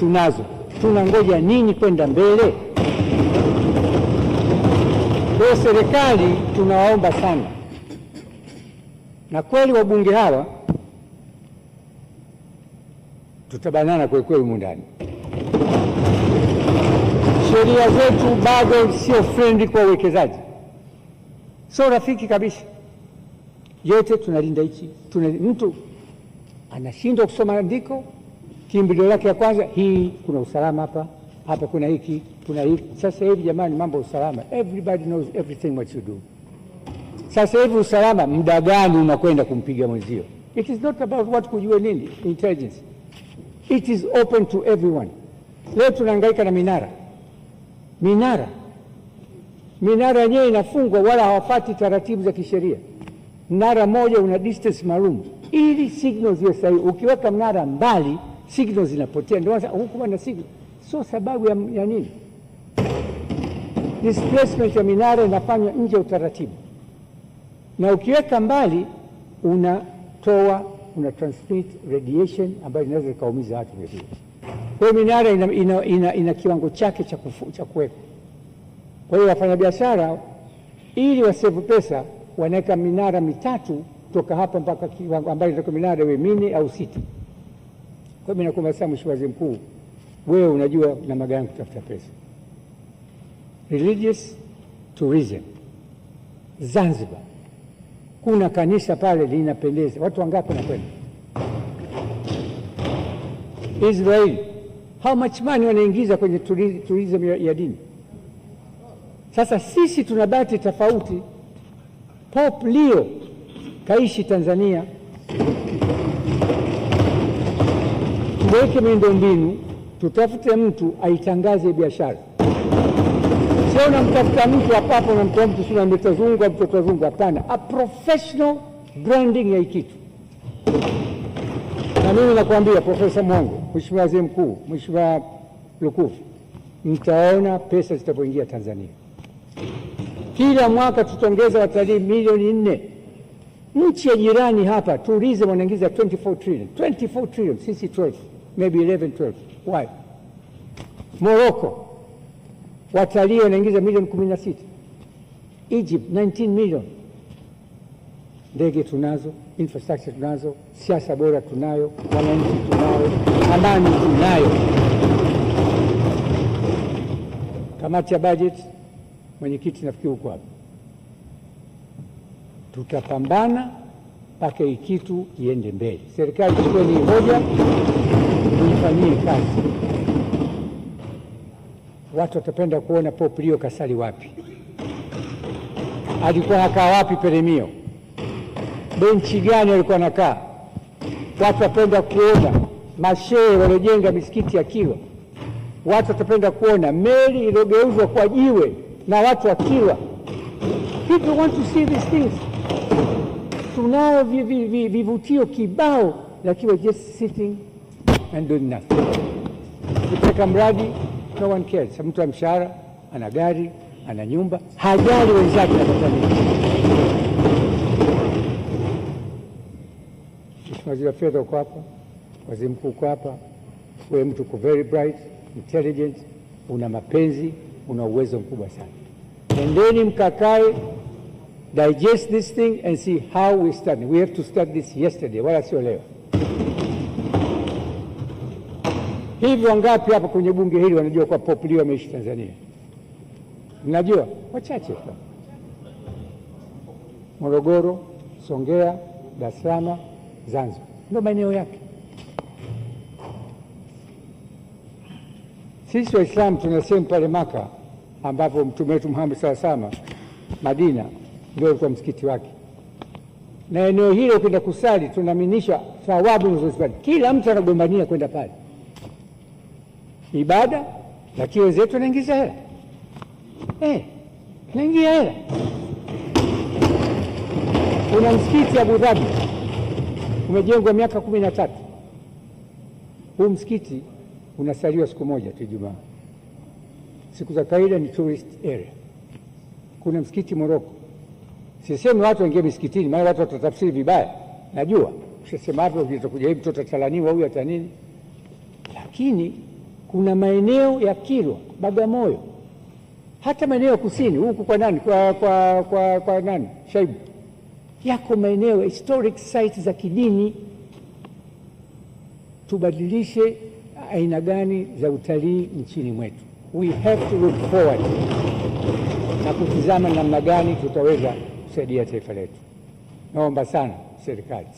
tunazo, tunangoja nini kwenda mbele? Kwa serikali tunawaomba sana, na kweli wabunge hawa tutabanana kweli kweli humu ndani. Sheria zetu bado sio friendly kwa uwekezaji, sio rafiki kabisa. Yote tunalinda hichi, mtu anashindwa kusoma andiko, kimbilio lake ya kwanza, hii kuna usalama hapa, hapa kuna hiki, kuna hiki. Sasa hivi jamani, mambo ya usalama, everybody knows everything what you do. Sasa hivi usalama, muda gani unakwenda kumpiga mwenzio? It is not about what kujua nini intelligence, it is open to everyone. Leo tunahangaika na minara yenyewe inafungwa, wala hawafati taratibu za kisheria. Mnara moja una distance maalum ili signals ziwe sahihi. Ukiweka mnara mbali, signals zinapotea. Ndio huko na signal, sio sababu ya nini. Displacement ya minara inafanywa nje ya utaratibu, na ukiweka mbali una transmit radiation ambayo inaweza ikaumiza watu vile. Kwa hiyo minara ina kiwango chake cha kuweka. Kwa hiyo wafanyabiashara ili wasave pesa wanaweka minara mitatu kutoka hapa mpaka kiwango ambayo itakuwa minara iwe 4 au 6. Kwa hiyo mimi nakuomba sana Mheshimiwa Waziri Mkuu, wewe unajua namna gani kutafuta pesa. Religious tourism, Zanzibar kuna kanisa pale linapendeza, watu wangapi wanakwenda? Israeli, how much money wanaingiza kwenye tourism ya dini? Sasa sisi tuna bahati tofauti. Pope Leo kaishi Tanzania, tuweke miundombinu, tutafute mtu aitangaze biashara. Sio unamtafuta mtu hapo unamtoa mtu sio mtazungu au mtoto wazungu, hapana. A professional branding ya kitu. Na mimi nakwambia Profesa Mwongo, Mheshimiwa Waziri Mkuu, Mheshimiwa Lukuvi, mtaona pesa zitapoingia Tanzania. Kila mwaka tutaongeza watalii milioni 4. Nchi ya jirani hapa tourism wanaingiza 24 trillion, sisi 12, maybe 11, 12. Why? Morocco watalii wanaingiza milioni 16. Egypt 19 million. Ndege tunazo, infrastructure tunazo, siasa bora tunayo, wananchi tunayo, amani tunayo. Kamati ya budget, mwenyekiti nafikiri huko hapa, tutapambana mpaka hii kitu iende mbele. Serikali chukue ni hoja, tuifanyie kazi. Watu watapenda kuona Pope Leo kasali wapi, alikuwa anakaa wapi Peremio, benchi gani alikuwa anakaa. Watu watapenda kuona mashehe waliojenga misikiti ya Kilwa. Watu watapenda kuona meli iliyogeuzwa kwa jiwe na watu wa Kilwa. People want to see these things. Tunao vivutio kibao, lakini just sitting and doing nothing. Kupeka mradi, no one cares. Mtu wa mshahara, ana gari, ana nyumba, hajali wenzake na Tanzania. Mheshimiwa Waziri wa Fedha uko hapa, Waziri Mkuu uko hapa, wewe mtu uko very bright, intelligent, una mapenzi, una uwezo mkubwa sana. Endeni mkakae, digest this thing and see how we start. We have to start this yesterday, wala sio leo. Hivi wangapi hapa kwenye bunge hili wanajua kwa Pope Leo ameishi Tanzania? Mnajua? Wachache tu. Morogoro, Songea, Dar es Salaam, Zanzibar, ndio maeneo yake. Sisi Waislamu tunasema pale Maka ambapo Mtume wetu Muhammad SAW, Madina ndio ilikuwa msikiti wake, na eneo hilo kwenda kusali tunaaminisha thawabu unazozipata. Kila mtu anagombania kwenda pale ibada, lakini wenzetu wanaingiza hela. Naingia hela. Kuna msikiti Abu Dhabi umejengwa miaka 13. Huu msikiti unasaliwa siku moja tu Ijumaa. Siku za kawaida ni tourist area. Kuna msikiti Morocco. Sisemi watu waingie misikitini, maana watu watatafsiri vibaya. Najua. Ukisema hapo utakuja hivi mtoto atalaniwa huyu hata nini. Lakini kuna maeneo ya Kilwa, Bagamoyo, hata maeneo kusini huku kwa nani, kwa nani, Shaibu, yako maeneo historic sites za kidini. Tubadilishe aina gani za utalii nchini mwetu. We have to look forward na kutizama namna gani tutaweza kusaidia taifa letu. Naomba sana serikali sana.